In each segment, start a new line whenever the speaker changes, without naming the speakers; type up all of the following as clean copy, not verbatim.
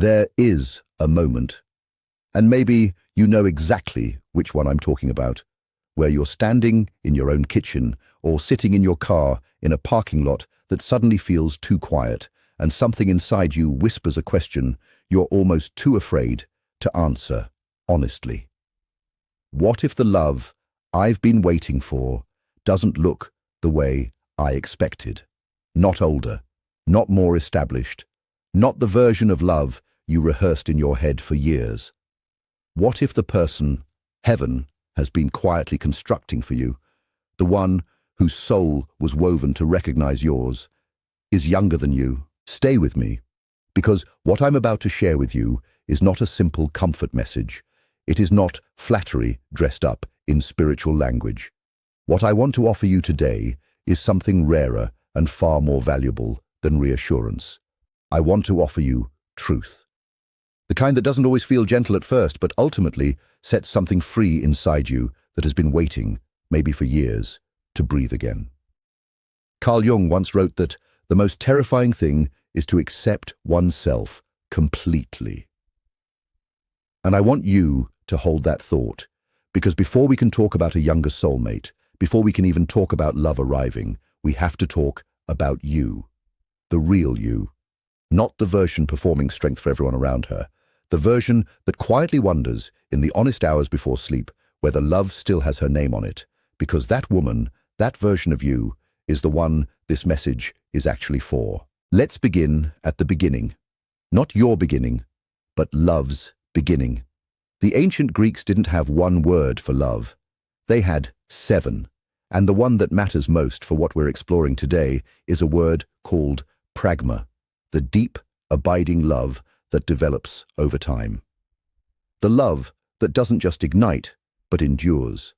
There is a moment, and maybe you know exactly which one I'm talking about, where you're standing in your own kitchen or sitting in your car in a parking lot that suddenly feels too quiet, and something inside you whispers a question you're almost too afraid to answer honestly. What if the love I've been waiting for doesn't look the way I expected? Not older, not more established, not the version of love you rehearsed in your head for years. What if the person heaven has been quietly constructing for you, the one whose soul was woven to recognize yours, is younger than you? Stay with me, because what I'm about to share with you is not a simple comfort message. It is not flattery dressed up in spiritual language. What I want to offer you today is something rarer and far more valuable than reassurance. I want to offer you truth. The kind that doesn't always feel gentle at first, but ultimately sets something free inside you that has been waiting, maybe for years, to breathe again. Carl Jung once wrote that the most terrifying thing is to accept oneself completely. And I want you to hold that thought, because before we can talk about a younger soulmate, before we can even talk about love arriving, we have to talk about you, the real you, not the version performing strength for everyone around her, the version that quietly wonders in the honest hours before sleep whether love still has her name on it, because that woman, that version of you, is the one this message is actually for. Let's begin at the beginning. Not your beginning, but love's beginning. The ancient Greeks didn't have one word for love. They had 7, and the one that matters most for what we're exploring today is a word called pragma, the deep, abiding love that develops over time. The love that doesn't just ignite, but endures.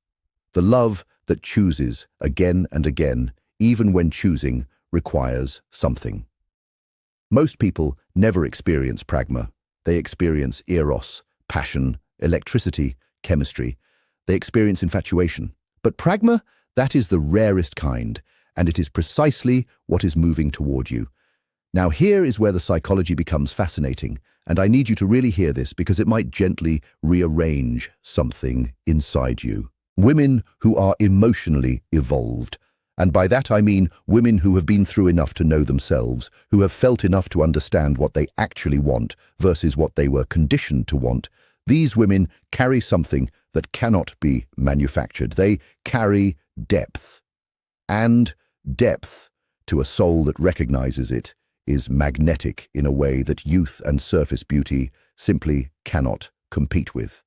The love that chooses again and again, even when choosing requires something. Most people never experience pragma. They experience eros, passion, electricity, chemistry. They experience infatuation. But pragma, that is the rarest kind, and it is precisely what is moving toward you. Now here is where the psychology becomes fascinating, and I need you to really hear this because it might gently rearrange something inside you. Women who are emotionally evolved, and by that I mean women who have been through enough to know themselves, who have felt enough to understand what they actually want versus what they were conditioned to want. These women carry something that cannot be manufactured. They carry depth. And depth, to a soul that recognizes it, is magnetic in a way that youth and surface beauty simply cannot compete with.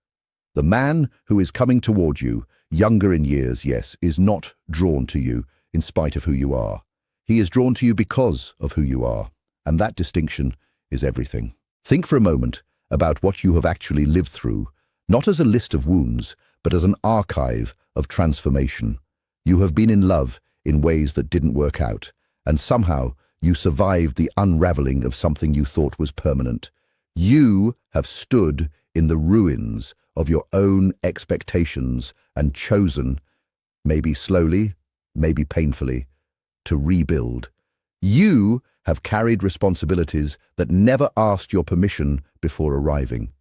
The man who is coming toward you, younger in years, yes, is not drawn to you in spite of who you are. He is drawn to you because of who you are, and that distinction is everything. Think for a moment about what you have actually lived through, not as a list of wounds, but as an archive of transformation. You have been in love in ways that didn't work out, and somehow you survived the unraveling of something you thought was permanent. You have stood in the ruins of your own expectations and chosen, maybe slowly, maybe painfully, to rebuild. You have carried responsibilities that never asked your permission before arriving.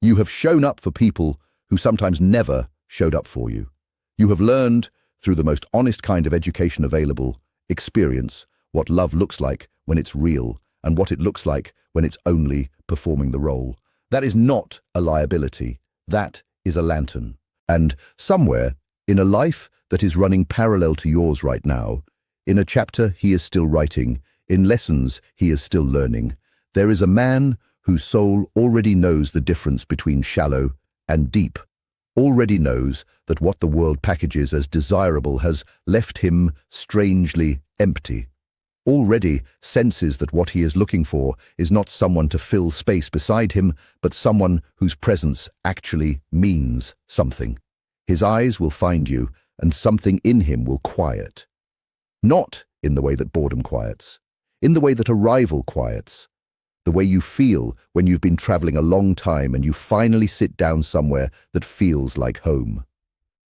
You have shown up for people who sometimes never showed up for you. You have learned, through the most honest kind of education available, experience, what love looks like when it's real and what it looks like when it's only performing the role. That is not a liability. That is a lantern. And somewhere, in a life that is running parallel to yours right now, in a chapter he is still writing, in lessons he is still learning, there is a man whose soul already knows the difference between shallow and deep, already knows that what the world packages as desirable has left him strangely empty, already senses that what he is looking for is not someone to fill space beside him, but someone whose presence actually means something. His eyes will find you, and something in him will quiet. Not in the way that boredom quiets, in the way that arrival quiets, the way you feel when you've been traveling a long time and you finally sit down somewhere that feels like home.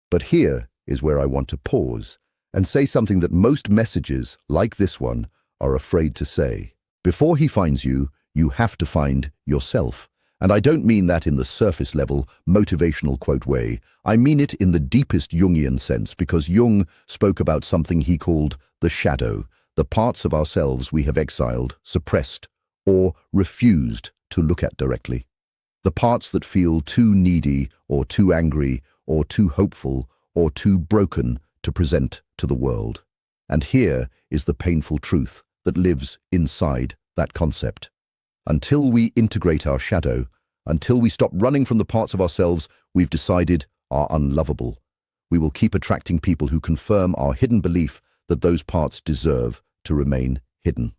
But here is where I want to pause and say something that most messages, like this one, are afraid to say. Before he finds you, you have to find yourself. And I don't mean that in the surface level, motivational quote way. I mean it in the deepest Jungian sense, because Jung spoke about something he called the shadow, the parts of ourselves we have exiled, suppressed, or refused to look at directly. The parts that feel too needy, or too angry, or too hopeful, or too broken to present to the world. And here is the painful truth that lives inside that concept. Until we integrate our shadow, until we stop running from the parts of ourselves we've decided are unlovable, we will keep attracting people who confirm our hidden belief that those parts deserve to remain hidden.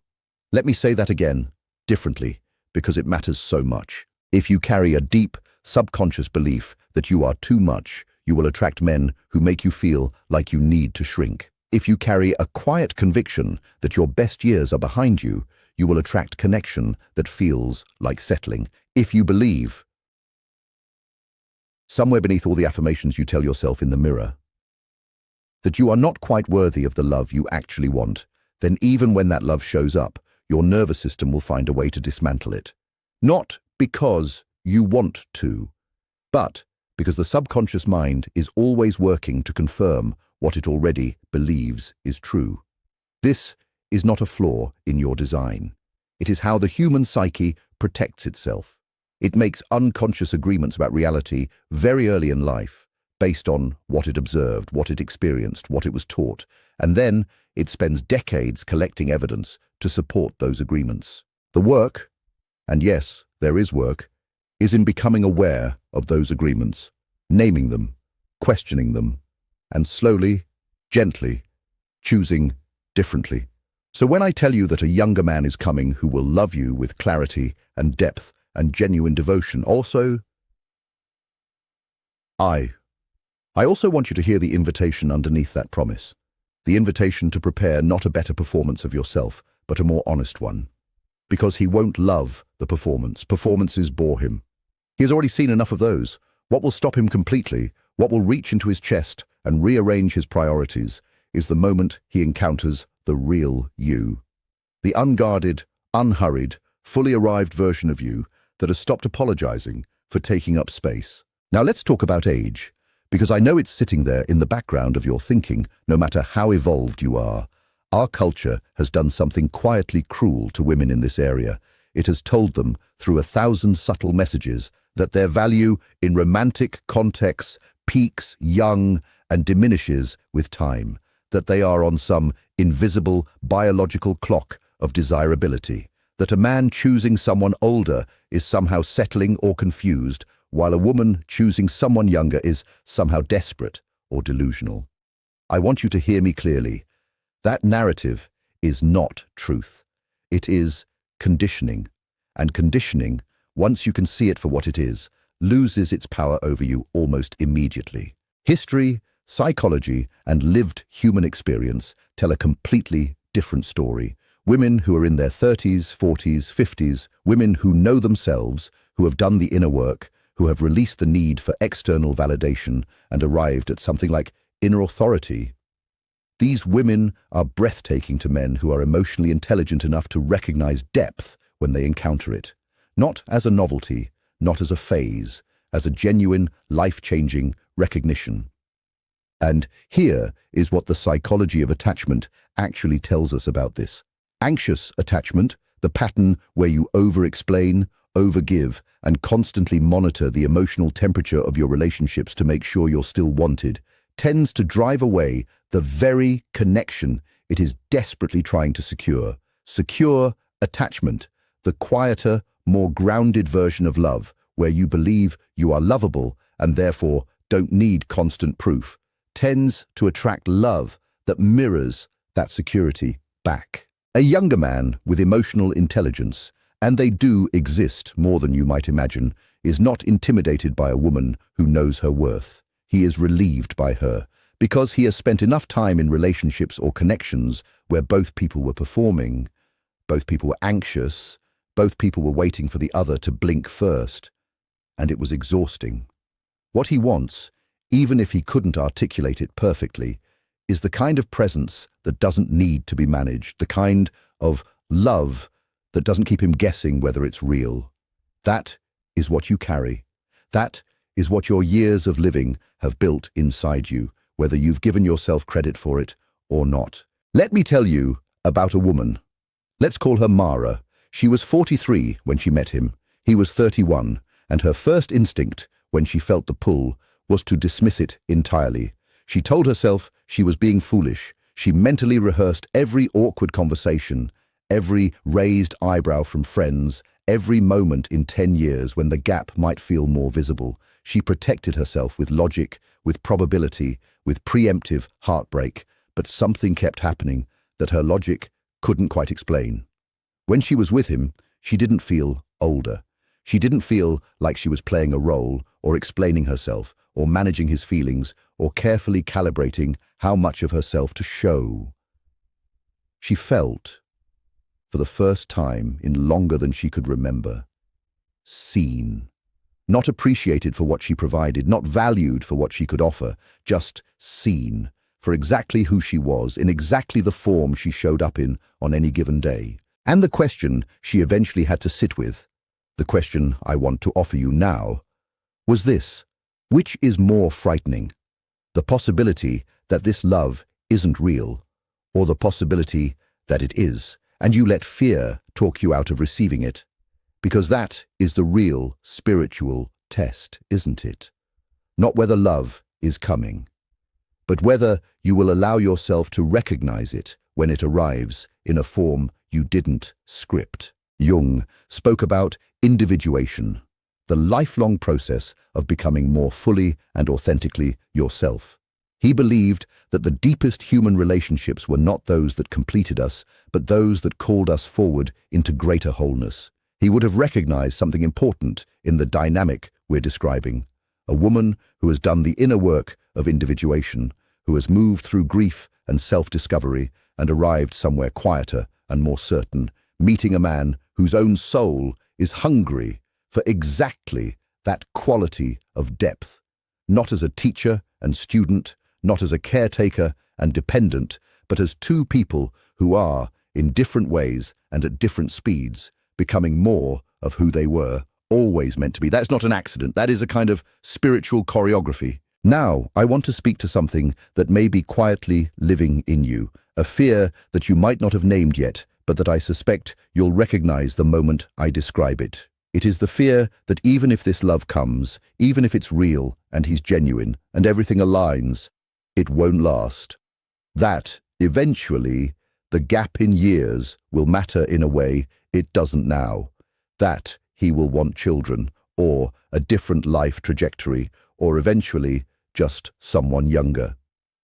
Let me say that again, differently, because it matters so much. If you carry a deep, subconscious belief that you are too much, you will attract men who make you feel like you need to shrink. If you carry a quiet conviction that your best years are behind you, you will attract connection that feels like settling. If you believe, somewhere beneath all the affirmations you tell yourself in the mirror, that you are not quite worthy of the love you actually want, then even when that love shows up, your nervous system will find a way to dismantle it. Not because you want to, but because the subconscious mind is always working to confirm what it already believes is true. This is not a flaw in your design. It is how the human psyche protects itself. It makes unconscious agreements about reality very early in life, based on what it observed, what it experienced, what it was taught, and then it spends decades collecting evidence to support those agreements. The work, and yes, there is work, is in becoming aware of those agreements, naming them, questioning them, and slowly, gently, choosing differently. So when I tell you that a younger man is coming who will love you with clarity and depth and genuine devotion, I also want you to hear the invitation underneath that promise. The invitation to prepare not a better performance of yourself, but a more honest one. Because he won't love the performance. Performances bore him. He has already seen enough of those. What will stop him completely, what will reach into his chest and rearrange his priorities, is the moment he encounters the real you. The unguarded, unhurried, fully arrived version of you that has stopped apologizing for taking up space. Now let's talk about age, because I know it's sitting there in the background of your thinking, no matter how evolved you are. Our culture has done something quietly cruel to women in this area. It has told them, through 1,000 subtle messages, that their value in romantic contexts peaks young and diminishes with time, that they are on some invisible biological clock of desirability, that a man choosing someone older is somehow settling or confused, while a woman choosing someone younger is somehow desperate or delusional. I want you to hear me clearly. That narrative is not truth. It is conditioning. And conditioning, once you can see it for what it is, loses its power over you almost immediately. History, psychology, and lived human experience tell a completely different story. Women who are in their 30s, 40s, 50s, women who know themselves, who have done the inner work, who have released the need for external validation and arrived at something like inner authority. These women are breathtaking to men who are emotionally intelligent enough to recognize depth when they encounter it. Not as a novelty, not as a phase, as a genuine, life-changing recognition. And here is what the psychology of attachment actually tells us about this. Anxious attachment, the pattern where you over-explain, over-give, and constantly monitor the emotional temperature of your relationships to make sure you're still wanted, tends to drive away the very connection it is desperately trying to secure. Secure attachment, the quieter, more grounded version of love, where you believe you are lovable and therefore don't need constant proof, tends to attract love that mirrors that security back. A younger man with emotional intelligence, and they do exist more than you might imagine, is not intimidated by a woman who knows her worth. He is relieved by her, because he has spent enough time in relationships or connections where both people were performing, both people were anxious, both people were waiting for the other to blink first, and it was exhausting. What he wants, even if he couldn't articulate it perfectly, is the kind of presence that doesn't need to be managed, the kind of love that doesn't keep him guessing whether it's real. That is what you carry. That is what your years of living have built inside you, whether you've given yourself credit for it or not. Let me tell you about a woman. Let's call her Mara. She was 43 when she met him. He was 31, and her first instinct, when she felt the pull, was to dismiss it entirely. She told herself she was being foolish. She mentally rehearsed every awkward conversation, every raised eyebrow from friends, every moment in 10 years when the gap might feel more visible. She protected herself with logic, with probability, with preemptive heartbreak, but something kept happening that her logic couldn't quite explain. When she was with him, she didn't feel older. She didn't feel like she was playing a role or explaining herself or managing his feelings or carefully calibrating how much of herself to show. She felt, for the first time in longer than she could remember, seen. Not appreciated for what she provided, not valued for what she could offer, just seen for exactly who she was, in exactly the form she showed up in on any given day. And the question she eventually had to sit with, the question I want to offer you now, was this: which is more frightening? The possibility that this love isn't real, or the possibility that it is, and you let fear talk you out of receiving it? Because that is the real spiritual test, isn't it? Not whether love is coming, but whether you will allow yourself to recognize it when it arrives in a form you didn't script. Jung spoke about individuation, the lifelong process of becoming more fully and authentically yourself. He believed that the deepest human relationships were not those that completed us, but those that called us forward into greater wholeness. He would have recognized something important in the dynamic we're describing. A woman who has done the inner work of individuation, who has moved through grief and self-discovery and arrived somewhere quieter and more certain, meeting a man whose own soul is hungry for exactly that quality of depth, not as a teacher and student, not as a caretaker and dependent, but as two people who are, in different ways and at different speeds, becoming more of who they were always meant to be. That's not an accident. That is a kind of spiritual choreography. Now, I want to speak to something that may be quietly living in you, a fear that you might not have named yet, but that I suspect you'll recognize the moment I describe it. It is the fear that even if this love comes, even if it's real and he's genuine and everything aligns, it won't last. That, eventually, the gap in years will matter in a way it doesn't now. That he will want children, or a different life trajectory, or eventually just someone younger.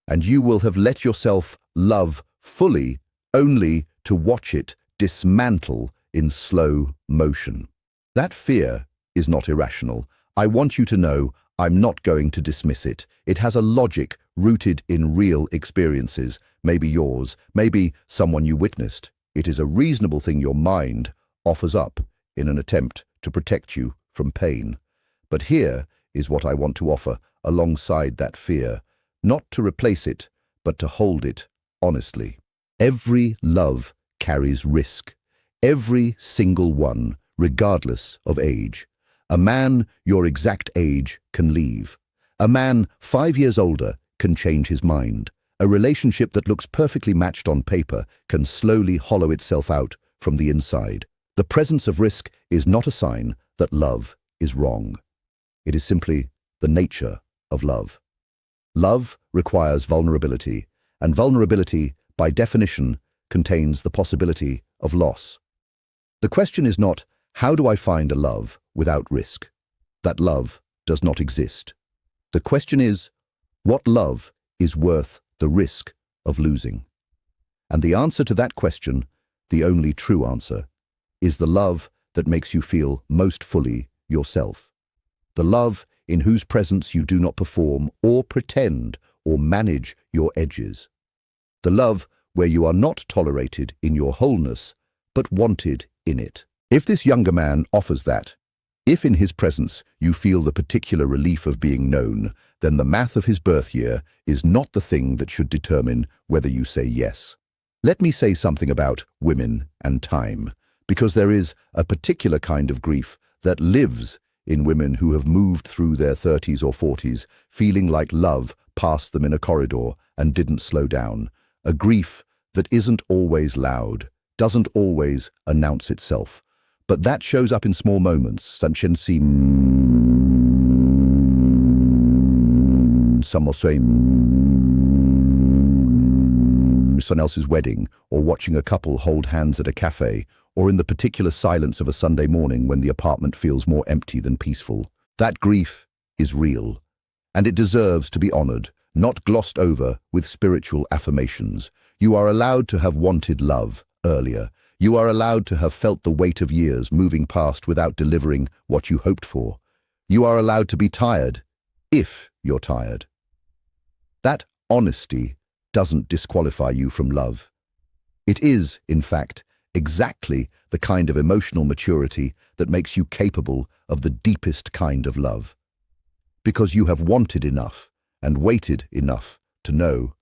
And you will have let yourself love fully only to watch it dismantle in slow motion. That fear is not irrational. I want you to know I'm not going to dismiss it. It has a logic rooted in real experiences, maybe yours, maybe someone you witnessed. It is a reasonable thing your mind offers up in an attempt to protect you from pain. But here is what I want to offer alongside that fear, not to replace it, but to hold it honestly. Every love carries risk. Every single one, regardless of age. A man your exact age can leave. A man 5 years older can change his mind. A relationship that looks perfectly matched on paper can slowly hollow itself out from the inside. The presence of risk is not a sign that love is wrong. It is simply the nature of love. Love requires vulnerability, and vulnerability, by definition, contains the possibility of loss. The question is not, how do I find a love without risk? That love does not exist. The question is, what love is worth the risk of losing? And the answer to that question, the only true answer, is the love that makes you feel most fully yourself. The love in whose presence you do not perform or pretend or manage your edges. The love where you are not tolerated in your wholeness, but wanted in it. If this younger man offers that, if in his presence you feel the particular relief of being known, then the math of his birth year is not the thing that should determine whether you say yes. Let me say something about women and time, because there is a particular kind of grief that lives in women who have moved through their 30s or 40s, feeling like love passed them in a corridor and didn't slow down. A grief that isn't always loud, doesn't always announce itself, but that shows up in small moments, such as some will say someone else's wedding, or watching a couple hold hands at a cafe, or in the particular silence of a Sunday morning when the apartment feels more empty than peaceful. That grief is real, and it deserves to be honored, not glossed over with spiritual affirmations. You are allowed to have wanted love earlier. You are allowed to have felt the weight of years moving past without delivering what you hoped for. You are allowed to be tired, if you're tired. That honesty doesn't disqualify you from love. It is, in fact, exactly the kind of emotional maturity that makes you capable of the deepest kind of love. Because you have wanted enough and waited enough to know,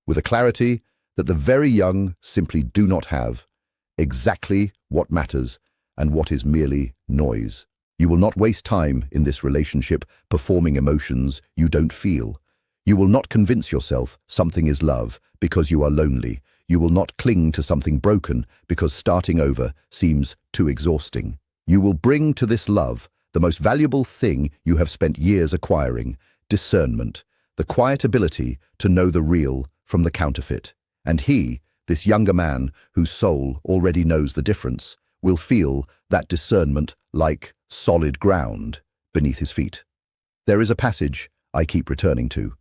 with a clarity that the very young simply do not have, exactly what matters and what is merely noise. You will not waste time in this relationship performing emotions you don't feel. You will not convince yourself something is love because you are lonely. You will not cling to something broken because starting over seems too exhausting. You will bring to this love the most valuable thing you have spent years acquiring: discernment, the quiet ability to know the real from the counterfeit. And he, this younger man whose soul already knows the difference, will feel that discernment like solid ground beneath his feet. There is a passage I keep returning to.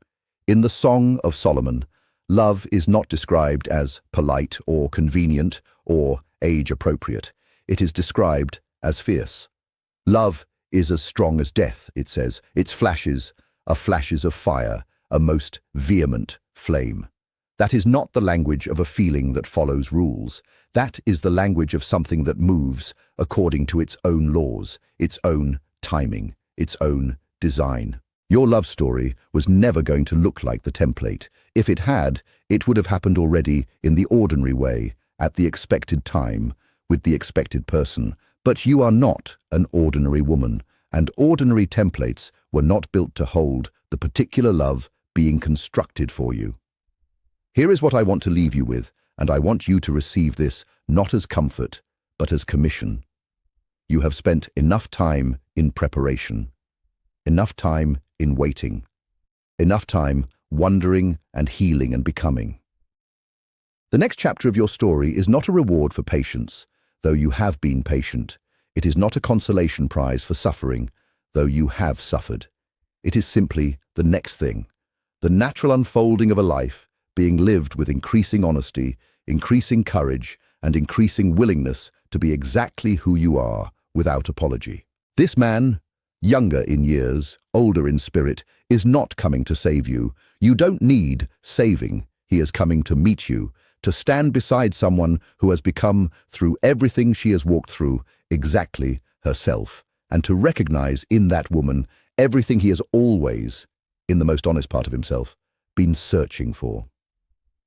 In the Song of Solomon, love is not described as polite or convenient or age-appropriate. It is described as fierce. Love is as strong as death, it says. Its flashes are flashes of fire, a most vehement flame. That is not the language of a feeling that follows rules. That is the language of something that moves according to its own laws, its own timing, its own design. Your love story was never going to look like the template. If it had, it would have happened already in the ordinary way, at the expected time, with the expected person. But you are not an ordinary woman, and ordinary templates were not built to hold the particular love being constructed for you. Here is what I want to leave you with, and I want you to receive this not as comfort, but as commission. You have spent enough time in preparation, enough time in waiting, enough time wondering and healing and becoming. The next chapter of your story is not a reward for patience, though you have been patient. It is not a consolation prize for suffering, though you have suffered. It is simply the next thing, the natural unfolding of a life being lived with increasing honesty, increasing courage, and increasing willingness to be exactly who you are without apology. This man, younger in years, older in spirit, is not coming to save you. You don't need saving. He is coming to meet you, to stand beside someone who has become, through everything she has walked through, exactly herself, and to recognize in that woman everything he has always, in the most honest part of himself, been searching for.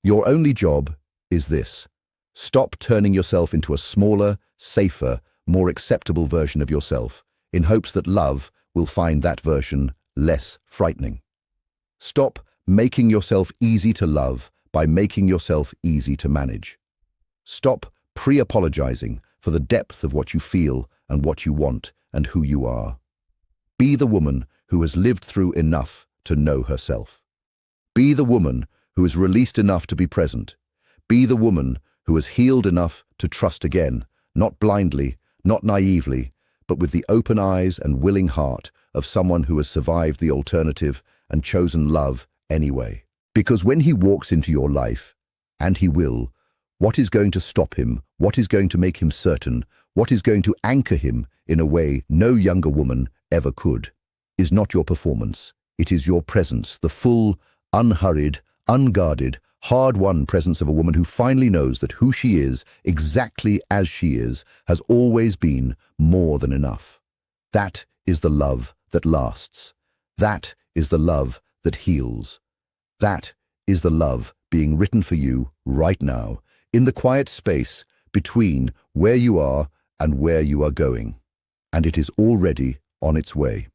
Your only job is this: stop turning yourself into a smaller, safer, more acceptable version of yourself, in hopes that love will find that version less frightening. Stop making yourself easy to love by making yourself easy to manage. Stop pre-apologizing for the depth of what you feel and what you want and who you are. Be the woman who has lived through enough to know herself. Be the woman who is released enough to be present. Be the woman who has healed enough to trust again, not blindly, not naively, but with the open eyes and willing heart of someone who has survived the alternative and chosen love anyway. Because when he walks into your life, and he will, what is going to stop him, what is going to make him certain, what is going to anchor him in a way no younger woman ever could, is not your performance. It is your presence, the full, unhurried, unguarded, hard-won presence of a woman who finally knows that who she is, exactly as she is, has always been more than enough. That is the love that lasts. That is the love that heals. That is the love being written for you right now, in the quiet space between where you are and where you are going. And it is already on its way.